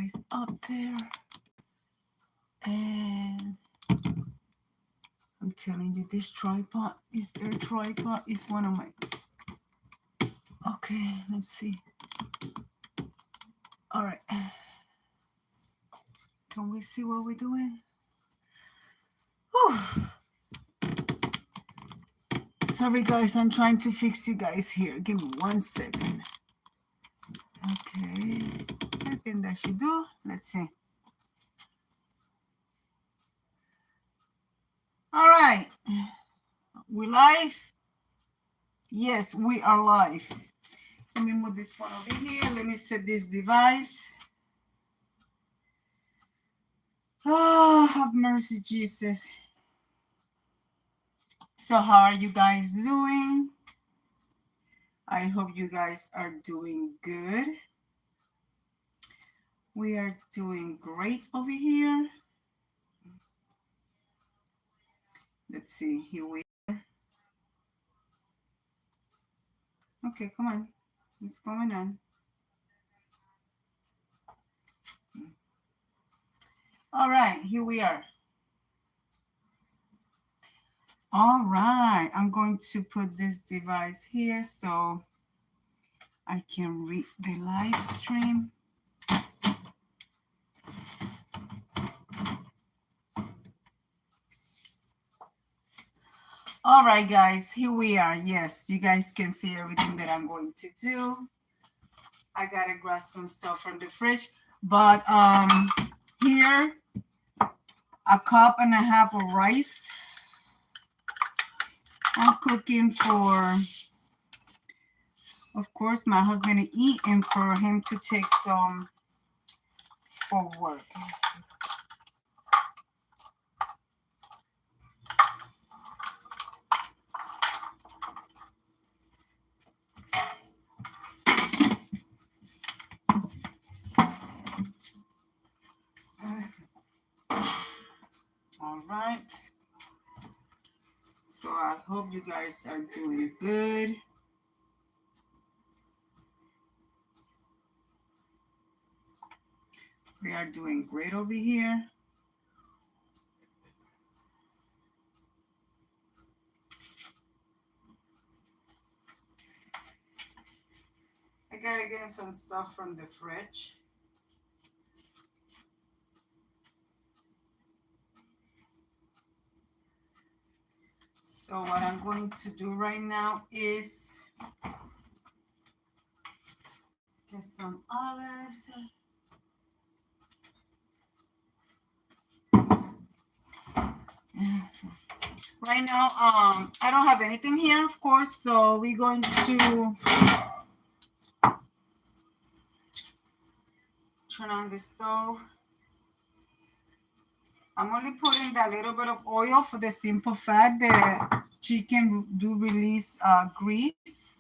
guys up there. And I'm telling you, this tripod is their tripod. Is one of my... Okay, let's see. All right. Can we see what we're doing? Whew. Sorry, guys. I'm trying to fix you guys here. Give me 1 second. Okay. I think that should do. Let's see. All right. We live? Yes, we are live. Let me move this one over here. Let me set this device. Oh, have mercy, Jesus. So how are you guys doing? I hope you guys are doing good. We are doing great over here. Let's see, here we are. Okay, come on. What's going on? All right, here we are. All right, I'm going to put this device here so I can read the live stream. All right, guys, here we are. Yes, you guys can see everything that I'm going to do. I gotta grab some stuff from the fridge, but here, 1.5 cups of rice. I'm cooking for, of course, my husband to eat and for him to take some for work. All right. So I hope you guys are doing good. We are doing great over here. I gotta get some stuff from the fridge. So what I'm going to do right now is get some olives. Right now, I don't have anything here, of course, so we're going to turn on the stove. I'm only putting that little bit of oil for the simple fact that chicken do release grease.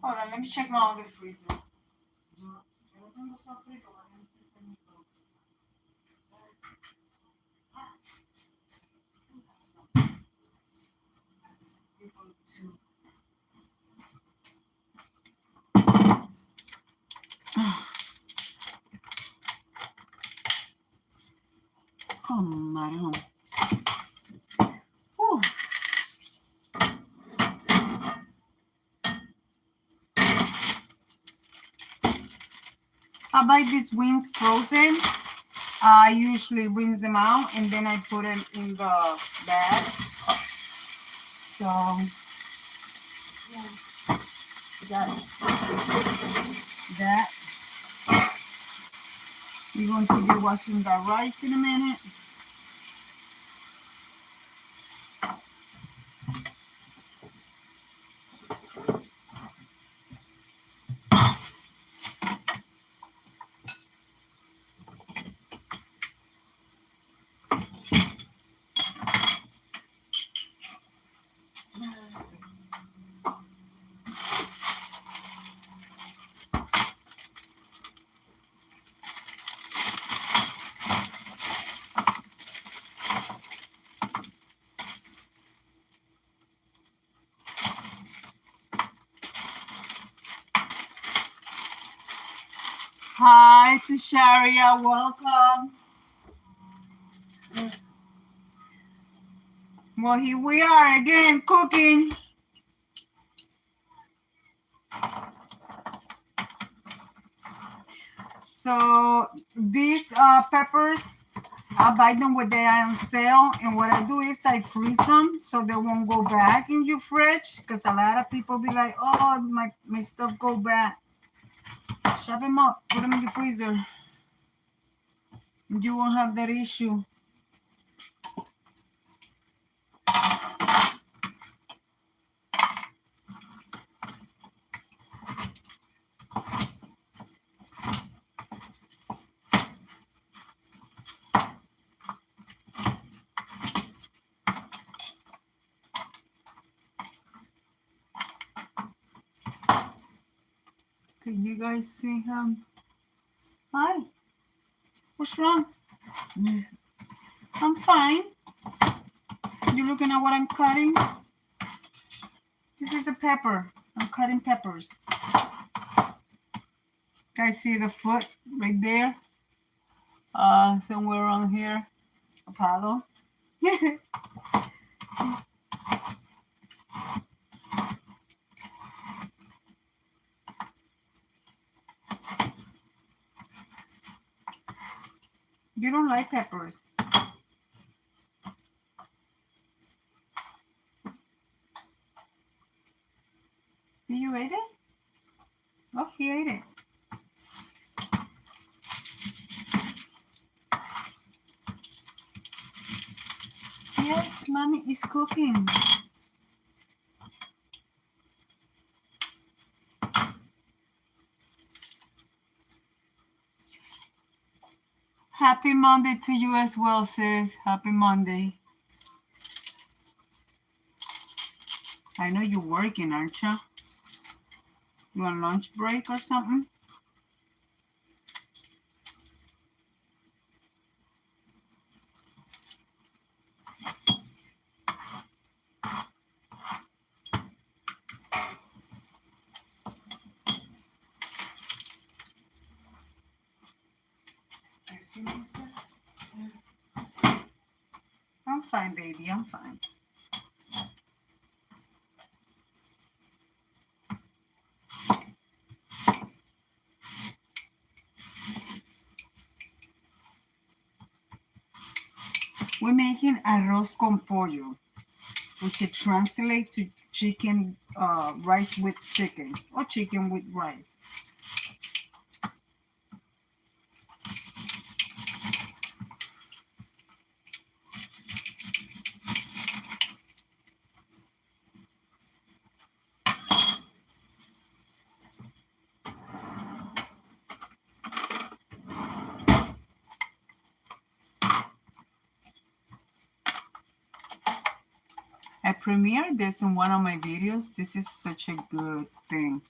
Hold on, let me check my other freezer. Oh, madam. Whew. I buy these wings frozen. I usually rinse them out and then I put them in the bag. So, yeah, got that. We're going to be washing the rice in a minute. Hi to Sharia, welcome. Well, here we are again cooking. So these peppers, I buy them when they are on sale, and what I do is I freeze them so they won't go back in your fridge. Because a lot of people be like, "Oh, my stuff go bad." Shove them up, put them in your freezer. You won't have that issue. Can you guys see him? Hi. What's wrong? I'm fine. You looking at what I'm cutting? This is a pepper. I'm cutting peppers. Guys, see the foot right there? Somewhere around here. Apollo. You don't like peppers. Did you eat it? Oh, he ate it. Yes, mommy is cooking. Happy Monday to you as well, sis. Happy Monday. I know you're working, aren't you? You on lunch break or something? I'm fine, baby. I'm fine. We're making arroz con pollo, which it translates to chicken, rice with chicken, or chicken with rice. I premiered this in one of my videos. This is such a good thing.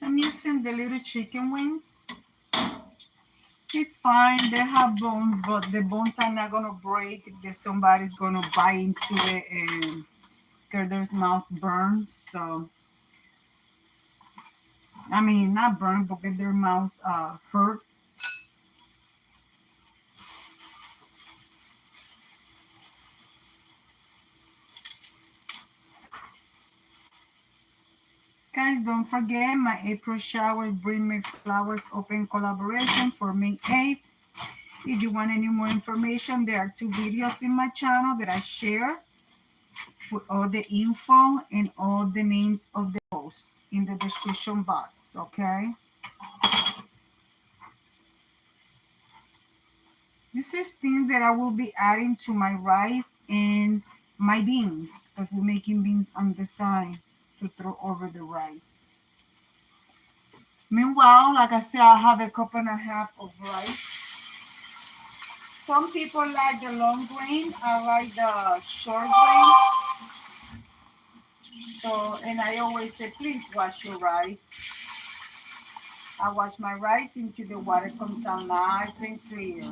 I'm using the little chicken wings. It's fine. They have bones, but the bones are not gonna break. If somebody's gonna bite into it and get their mouth burned. So, I mean, not burned, but get their mouth hurt. Guys, don't forget my April shower Bring Me Flowers open collaboration for May 8th. If you want any more information, there are 2 videos in my channel that I share with all the info and all the names of the posts in the description box, okay? This is things that I will be adding to my rice and my beans, because we're making beans on the side to throw over the rice. Meanwhile, like I said, I have a cup and a half of rice. Some people like the long grain. I like the short grain. So, and I always say, please wash your rice. I wash my rice until the water comes out nice and clear.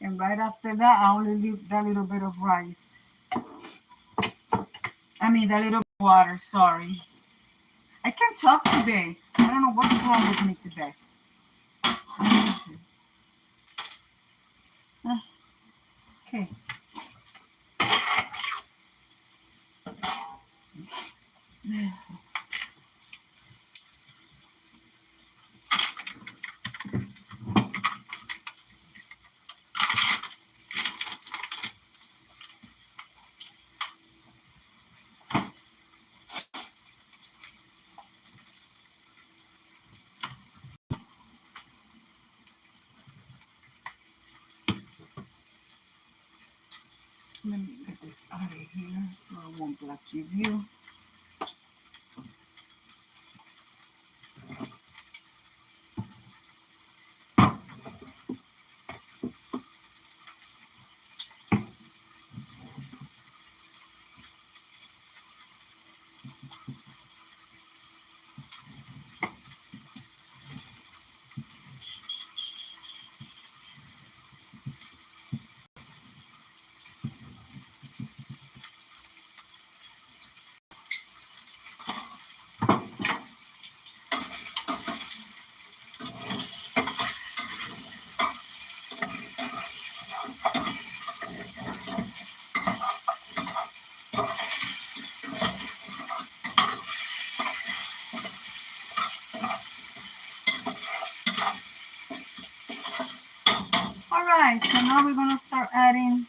And right after that, I only leave that little bit of rice. I mean, that little water, sorry. I can't talk today. I don't know what's wrong with me today. Okay. Let me get this out of here so I won't block your view. All right, so now we're gonna start adding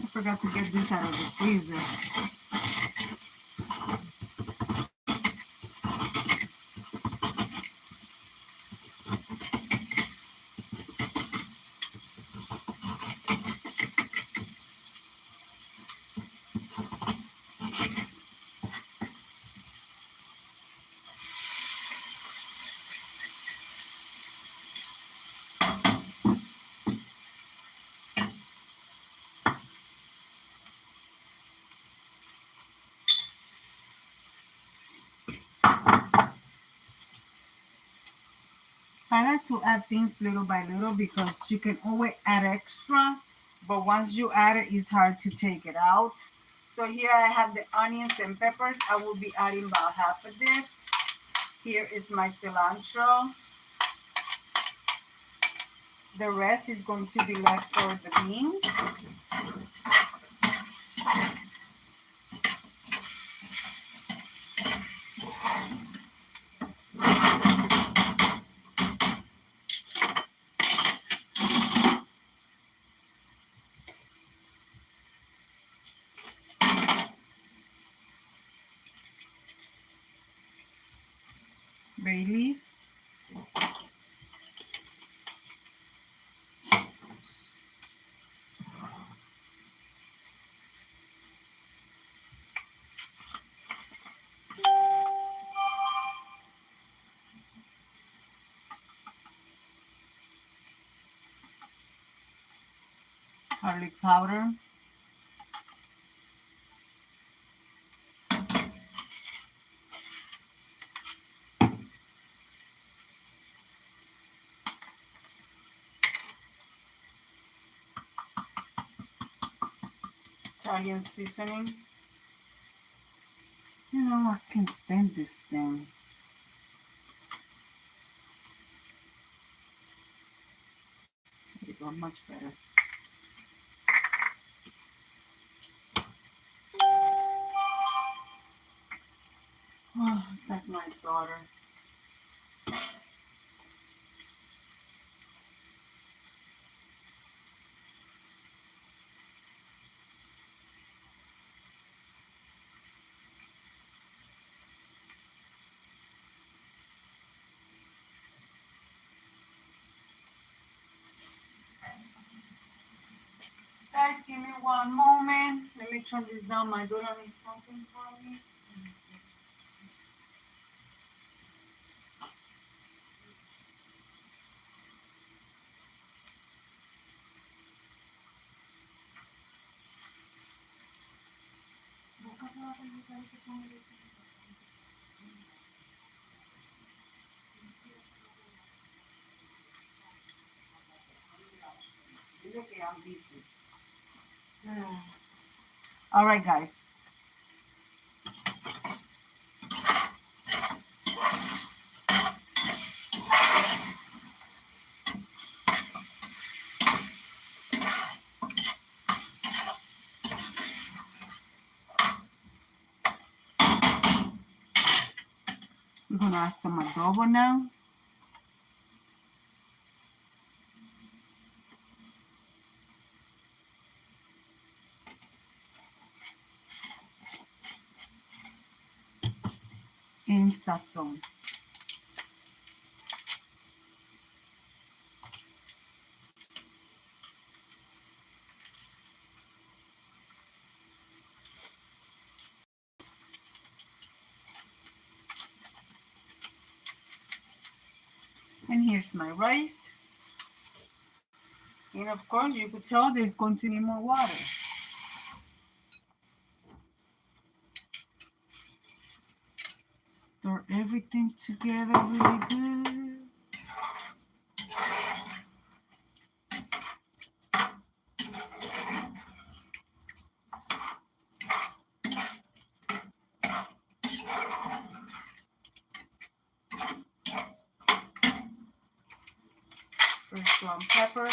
I forgot to get this out of the freezer. I like to add things little by little because you can always add extra, but once you add it, it's hard to take it out. So here I have the onions and peppers. I will be adding about half of this. Here is my cilantro. The rest is going to be left for the beans. Bay leaf. garlic powder. Italian seasoning. You know, I can stand this thing. There you go, much better. Oh, that's my daughter. Guys, give me one moment. Let me turn this down. My daughter needs something from me. All right, guys. We're gonna add some adobo now. And sazon. And here's my rice. And of course, you could tell there's going to need more water. Stir everything together really good. Fresh ground pepper.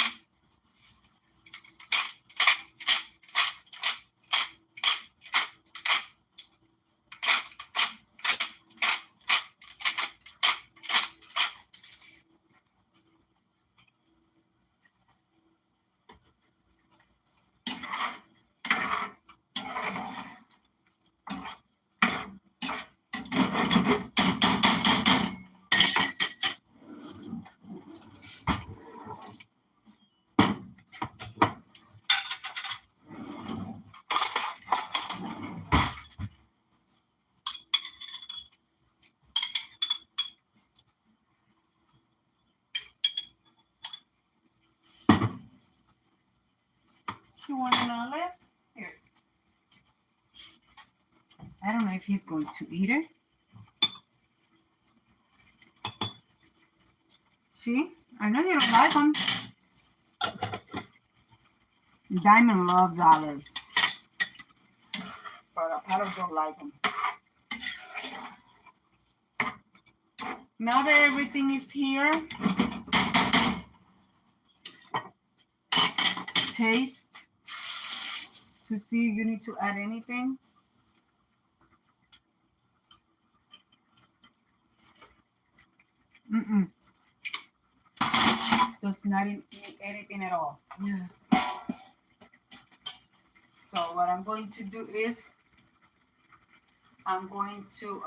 You want an olive? Here. I don't know if he's going to eat it. See? I know you don't like them. Diamond loves olives. But I don't like them. Now that everything is here, taste to see if you need to add anything. Does not need anything at all. Yeah. So what I'm going to do is I'm going to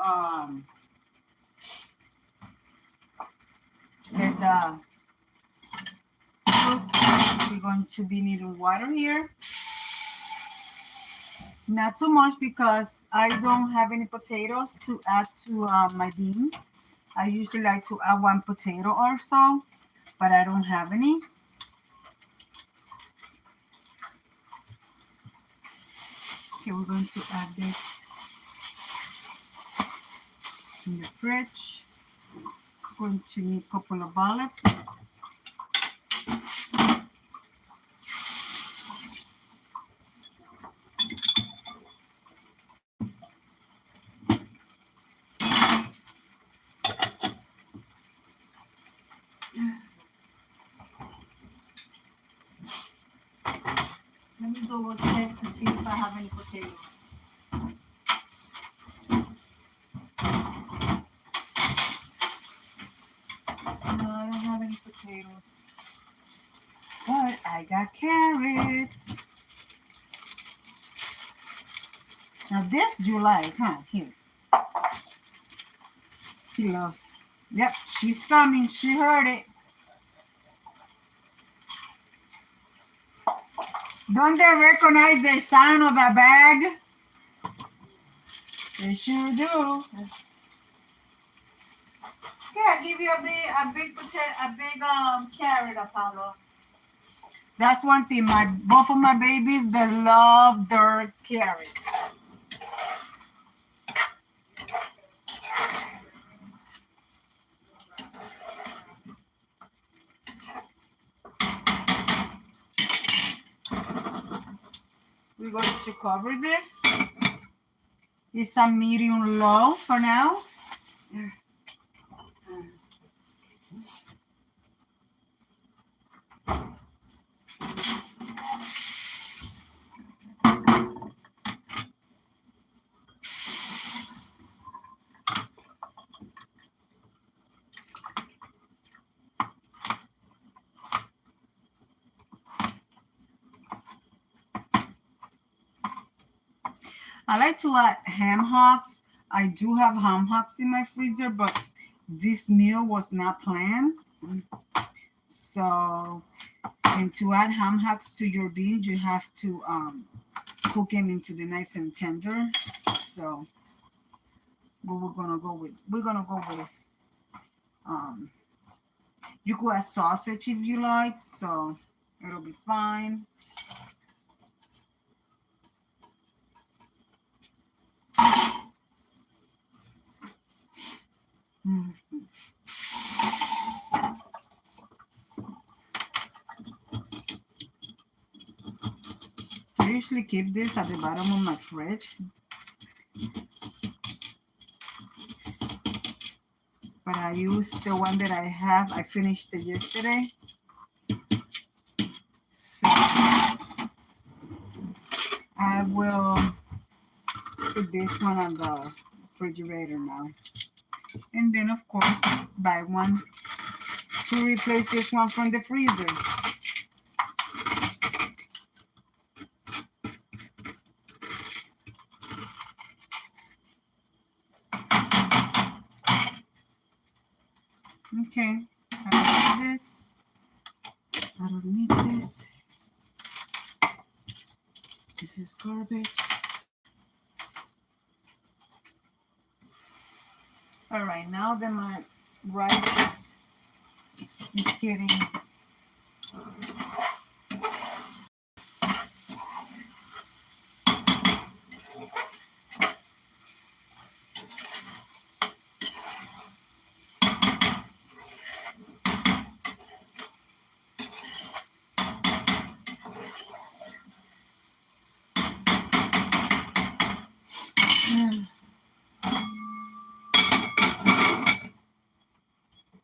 let the cook. We're going to be needing water here. Not too much because I don't have any potatoes to add to my beans. I usually like to add one potato or so, but I don't have any. Okay, we're going to add this in the fridge. We're going to need a couple of olives. Let me double check to see if I have any potatoes. No, I don't have any potatoes. But I got carrots. Now this you like, huh? Here. She loves. Yep, she's coming. She heard it. Don't they recognize the sound of a bag? They sure do. Okay, I'll give you a big potato, a big carrot, Apollo. That's one thing. Both of my babies, they love their carrots. We're going to cover this. It's a medium low for now. I like to add ham hocks. I do have ham hocks in my freezer, but this meal was not planned. So, and to add ham hocks to your beans, you have to cook them into the nice and tender. So, what we're gonna go with, you could add sausage if you like, so it'll be fine. I usually keep this at the bottom of my fridge, but I used the one that I have. I finished it yesterday. So I will put this one on the refrigerator now. And then, of course, buy one to replace this one from the freezer. Okay, I don't need this. I don't need this. This is garbage. All right, now that my rice is getting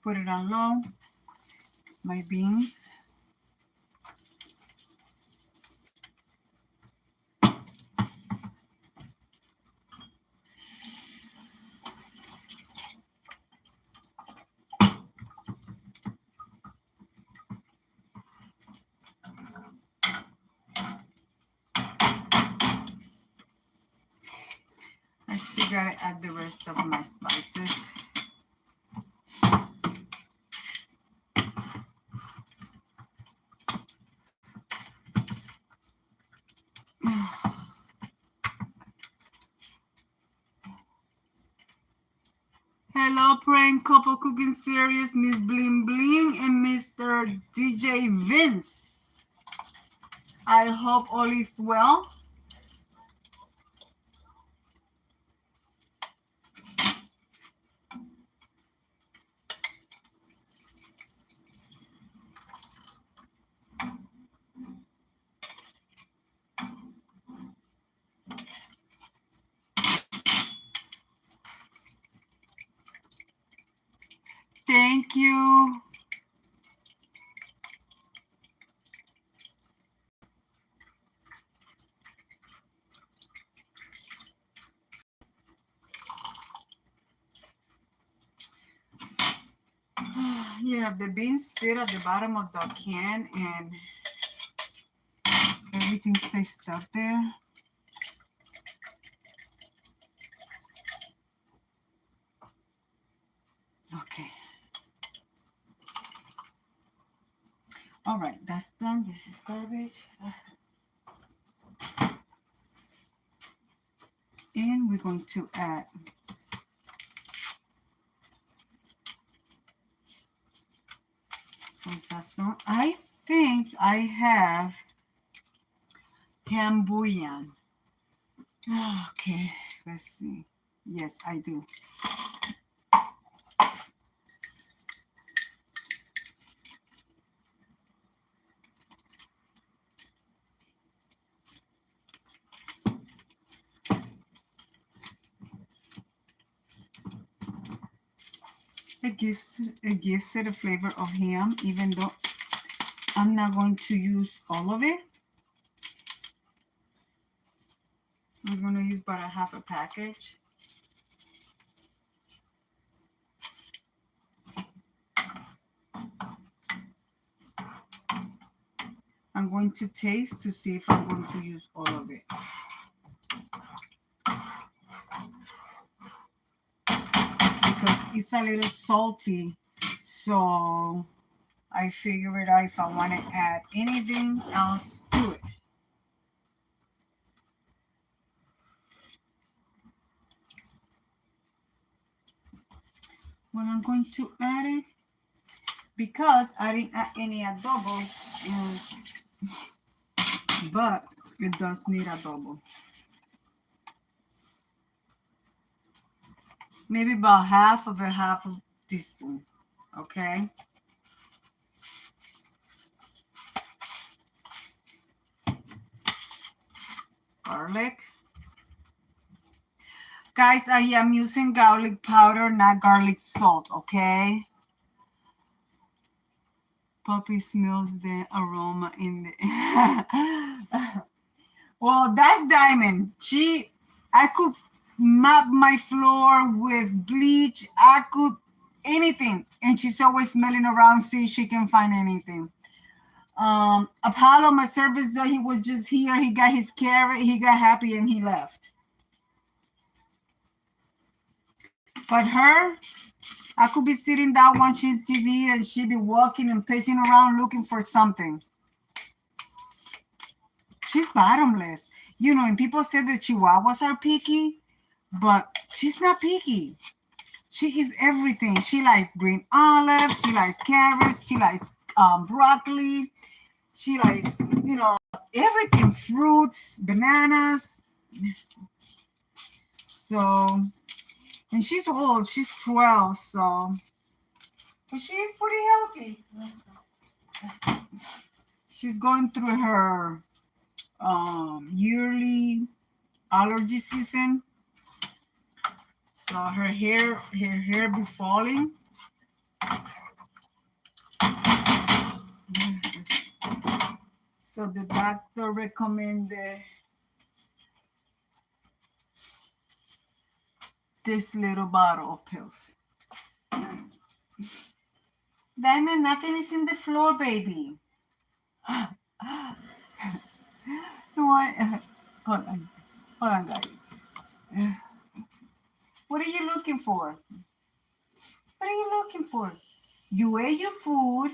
put it on low, my beans. I still gotta add the rest of my spices. Hello, prank couple cooking series, Miss Bling Bling and Mr. DJ Vince. I hope all is well. the beans sit at the bottom of the can and everything stays stuck there. Okay. All right, that's done. This is garbage. And we're going to add some sazon. I think I have ham bouillon. Okay, let's see. Yes, I do. It gives it a flavor of ham, even though I'm not going to use all of it. I'm going to use about a half a package. I'm going to taste to see if I'm going to use all of it. Because it's a little salty, so I figure it out if I want to add anything else to it. When I'm going to add it, because I didn't add any adobo, but it does need adobo. Maybe about half of a teaspoon, okay? Garlic. Guys, I am using garlic powder, not garlic salt, okay? Puppy smells the aroma in the... Well, that's Diamond. I could mop my floor with bleach. I could anything. And she's always smelling around, see if she can find anything. Apollo, my service dog, he was just here. He got his carrot. He got happy and he left. But her, I could be sitting down watching TV and she'd be walking and pacing around looking for something. She's bottomless. You know, and people say that Chihuahuas are picky, but she's not picky. She eats everything. She likes green olives. She likes carrots. She likes broccoli. She likes, you know, everything. Fruits, bananas. So, and she's old. She's 12, so. But she's pretty healthy. She's going through her yearly allergy season. So her hair be falling. So the doctor recommended this little bottle of pills. Diamond, nothing is in the floor, baby. Hold on, guys. What are you looking for? What are you looking for? You ate your food.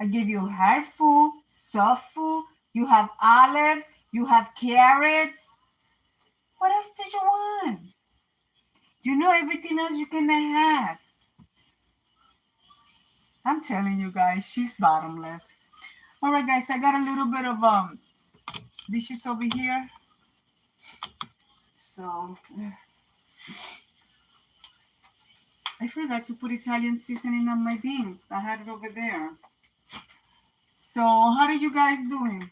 I gave you hard food, soft food. You have olives. You have carrots. What else did you want? You know everything else you cannot have. I'm telling you guys, she's bottomless. All right, guys, I got a little bit of dishes over here. So I forgot to put Italian seasoning on my beans. I had it over there. So how are you guys doing?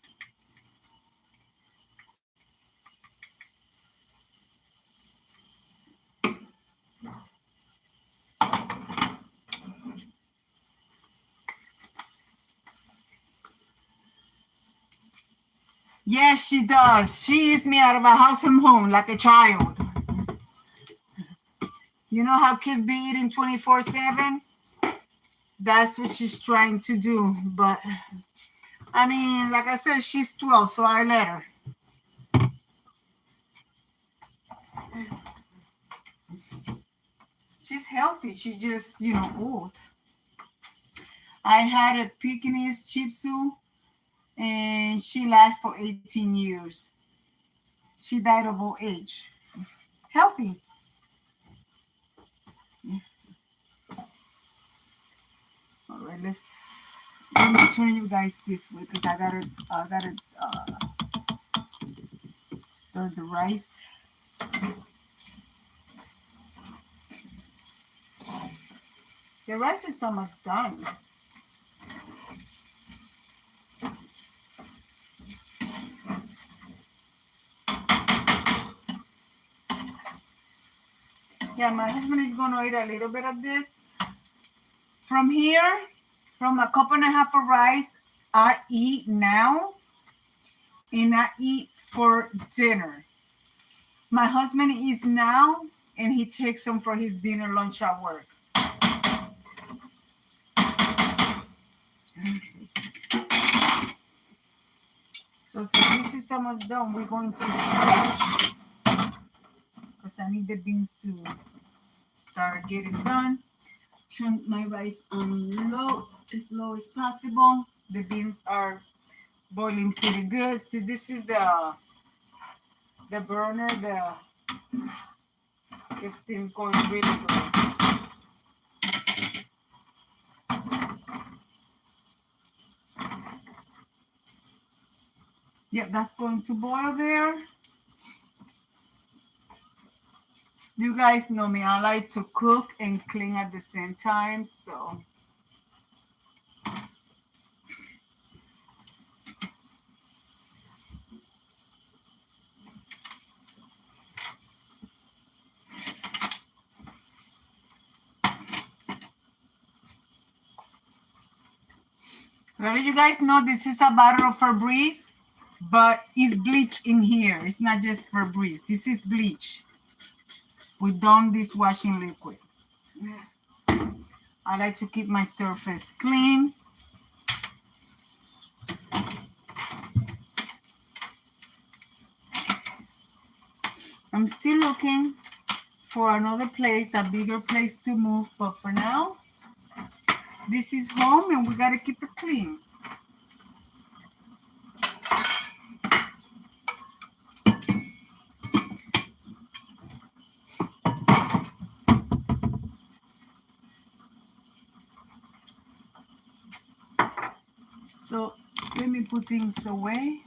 Yes, she does. She eats me out of my house and home like a child. You know how kids be eating 24/7? That's what she's trying to do. But I mean, like I said, she's 12, so I let her. She's healthy. She just, old. I had a Pekingese Shih Tzu, and she lasted for 18 years. She died of old age. Healthy. All right, let me turn you guys this way because I gotta stir the rice. The rice is almost done. Yeah, my husband is gonna eat a little bit of this. From here, from a cup and a half of rice, I eat now and I eat for dinner. My husband eats now and he takes some for his dinner lunch at work. So since this is almost done, we're going to switch because I need the beans to start getting done. Turn my rice on low, as low as possible. The beans are boiling pretty good. See, this is the burner. This thing's going really good. Yep, that's going to boil there. You guys know me. I like to cook and clean at the same time, so. Well, you guys know this is a bottle of Febreze, but it's bleach in here. It's not just Febreze. This is bleach with Dawn dishwashing liquid. I like to keep my surface clean. I'm still looking for another place, a bigger place to move, but for now, this is home and we gotta keep it clean. So let me put things away.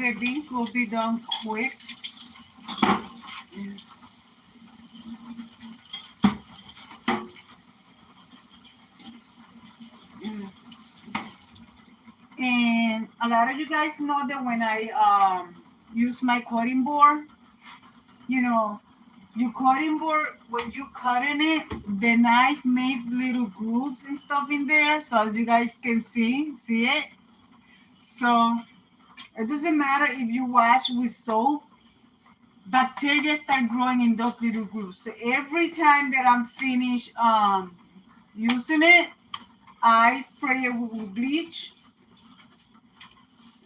the beans will be done quick. And a lot of you guys know that when I use my cutting board, you know, your cutting board, when you cutting it, the knife makes little grooves and stuff in there. So as you guys can see it. So it doesn't matter if you wash with soap, bacteria start growing in those little grooves. So every time that I'm finished using it, I spray it with bleach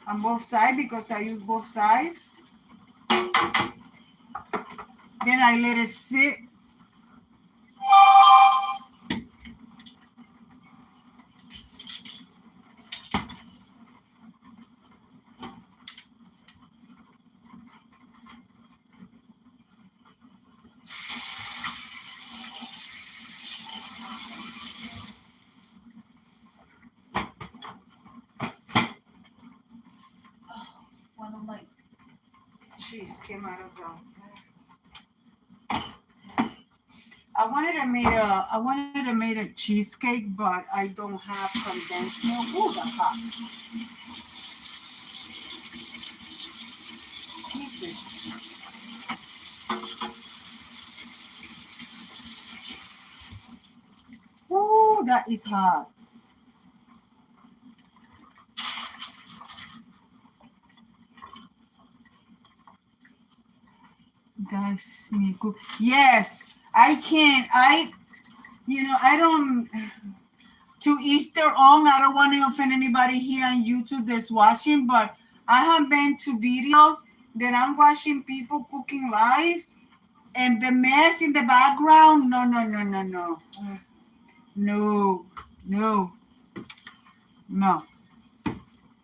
on both sides because I use both sides. Then I let it sit. One of my cheese came out of the. I wanted to make a cheesecake, but I don't have condensed milk. Ooh, that's hot. Ooh, that is hot. That's me good. Yes, I can. I don't. To each their own. I don't want to offend anybody here on YouTube that's watching, but I have been to videos that I'm watching people cooking live, and the mess in the background. No, no, no, no, no, no, no, no.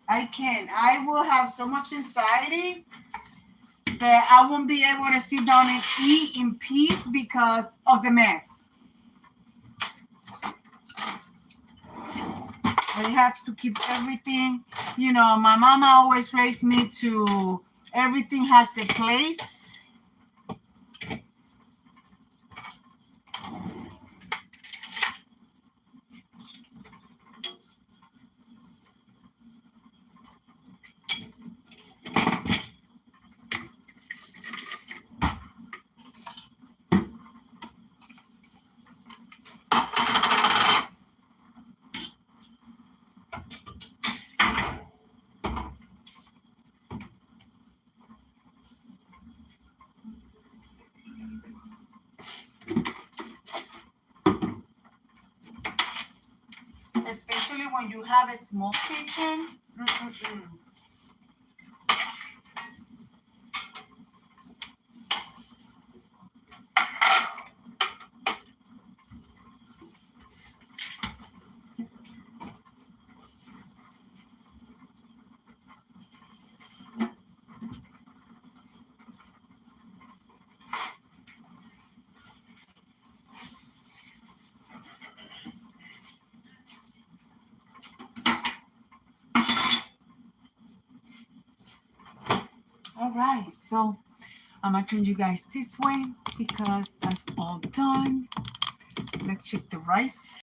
I can't. I will have so much anxiety that I won't be able to sit down and eat in peace because of the mess. I have to keep everything. My mama always raised me to everything has a place. Especially when you have a small kitchen. All right, so I'm gonna turn you guys this way because that's all done. Let's check the rice.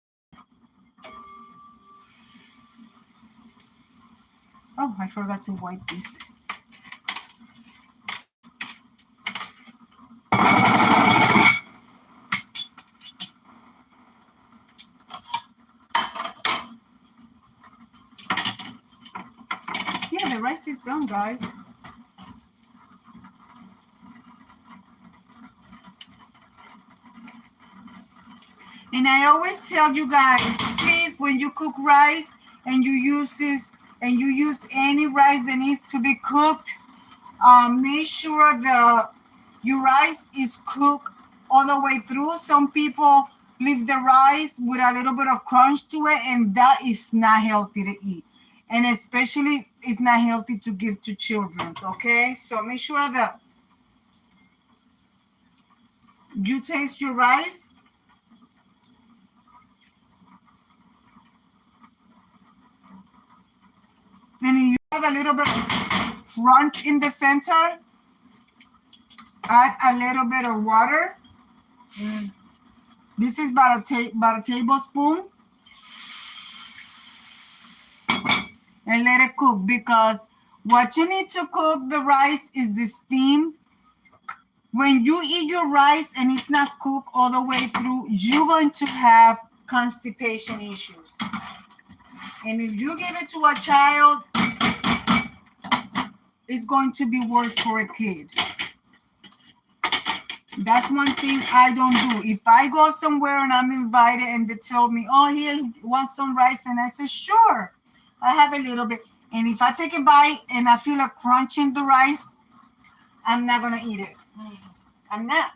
Oh, I forgot to wipe this. Yeah, the rice is done, guys. And I always tell you guys, please, when you cook rice and you use any rice that needs to be cooked, make sure your rice is cooked all the way through. Some people leave the rice with a little bit of crunch to it, and that is not healthy to eat. And especially, it's not healthy to give to children, okay? So make sure that you taste your rice. And you have a little bit of crunch in the center, add a little bit of water. This is about a tablespoon. And let it cook, because what you need to cook the rice is the steam. When you eat your rice and it's not cooked all the way through, you're going to have constipation issues. And if you give it to a child, it's going to be worse for a kid. That's one thing I don't do. If I go somewhere and I'm invited and they tell me, oh, here, you want some rice? And I say, sure, I have a little bit. And if I take a bite and I feel a crunch in the rice, I'm not going to eat it. I'm not.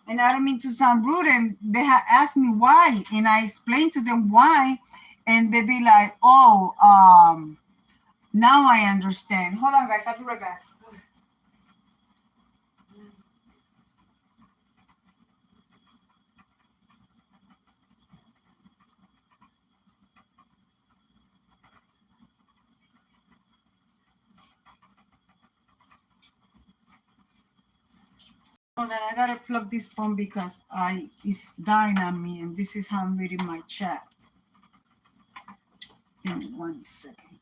And I don't mean to sound rude. And they have asked me why. And I explained to them why. And they be like, oh, now I understand. Hold on, guys. I'll be right back. Hold on, I gotta plug this phone because it's dying on me, and this is how I'm reading my chat. In 1 second.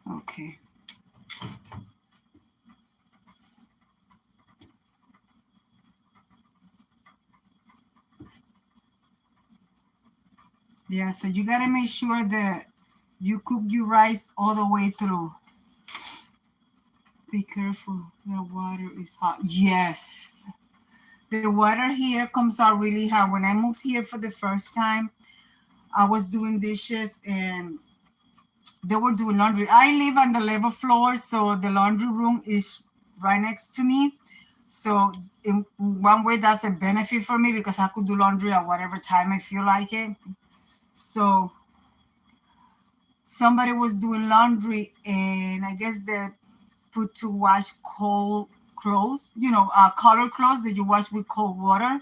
Okay. Yeah, so you gotta make sure that you cook your rice all the way through. Be careful, the water is hot. Yes. The water here comes out really hot. When I moved here for the first time, I was doing dishes and they were doing laundry. I live on the level floor, so the laundry room is right next to me. So in one way, that's a benefit for me because I could do laundry at whatever time I feel like it. So somebody was doing laundry, and I guess they put to wash cold clothes, color clothes that you wash with cold water.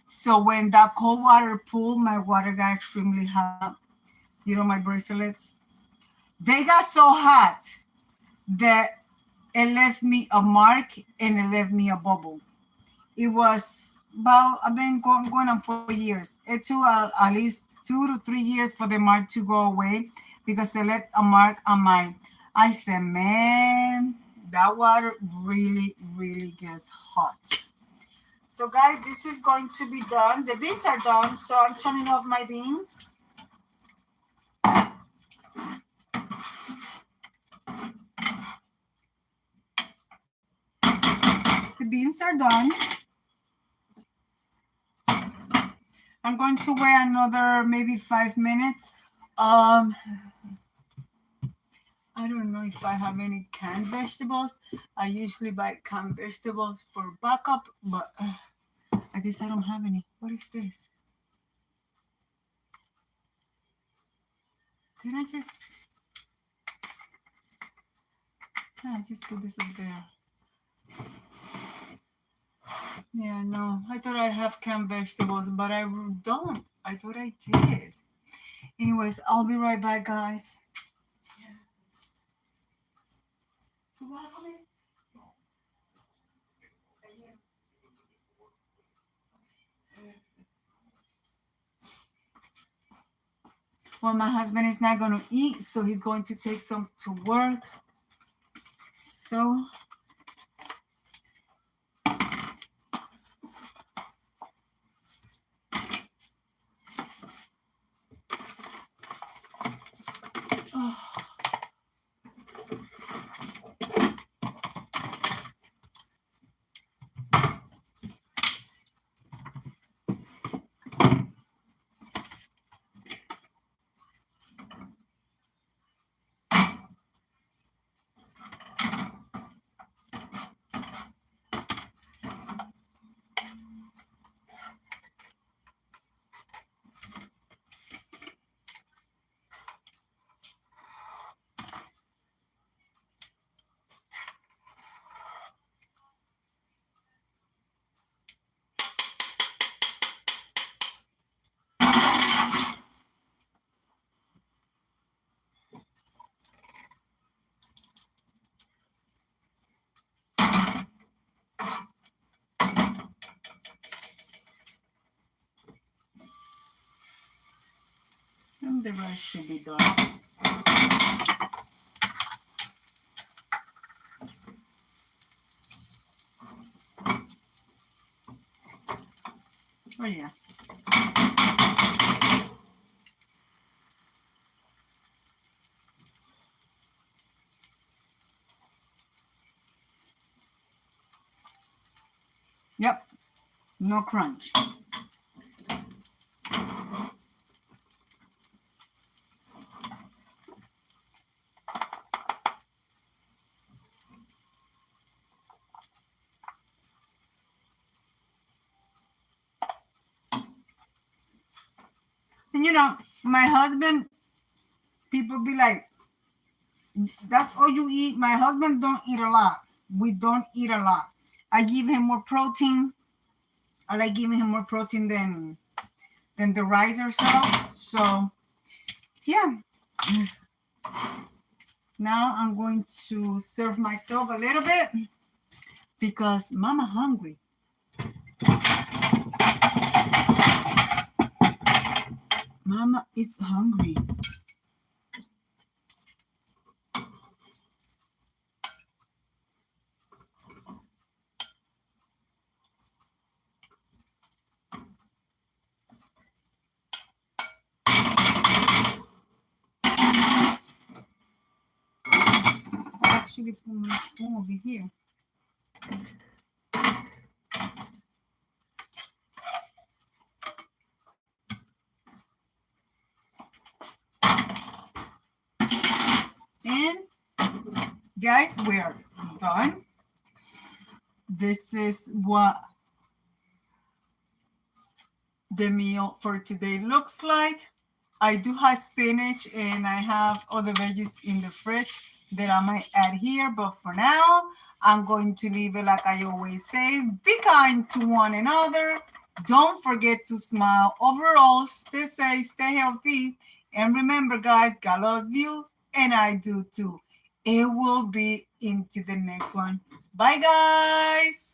So when that cold water pooled, my water got extremely hot. My bracelets, they got so hot that it left me a mark and it left me a bubble. It was about, I've been going on 4 years. It took at least 2 to 3 years for the mark to go away because it left a mark on mine. I said, man, that water really, really gets hot. So guys, this is going to be done. The beans are done, so I'm turning off my beans. The beans are done. I'm going to wait another maybe 5 minutes. I don't know if I have any canned vegetables. I usually buy canned vegetables for backup, but I guess I don't have any. What is this? Did I just put this up there? Yeah, no. I thought I have canned vegetables, but I don't. I thought I did. Anyways, I'll be right back, guys. Well, my husband is not going to eat, so he's going to take some to work. So And the rest should be done. Oh yeah. Yep. No crunch. And you know, my husband, people be like, that's all you eat. My husband don't eat a lot. We don't eat a lot. I give him more protein. I like giving him more protein than the rice or so. So yeah. Now I'm going to serve myself a little bit because mama hungry. Mama is hungry. Actually put my spoon over here. And guys, we are done. This is what the meal for today looks like. I do have spinach and I have other veggies in the fridge that I might add here, but for now, I'm going to leave it like I always say. Be kind to one another. Don't forget to smile. Overall, stay safe, stay healthy. And remember, guys, God loves you, and I do too. It will be into the next one. Bye, guys.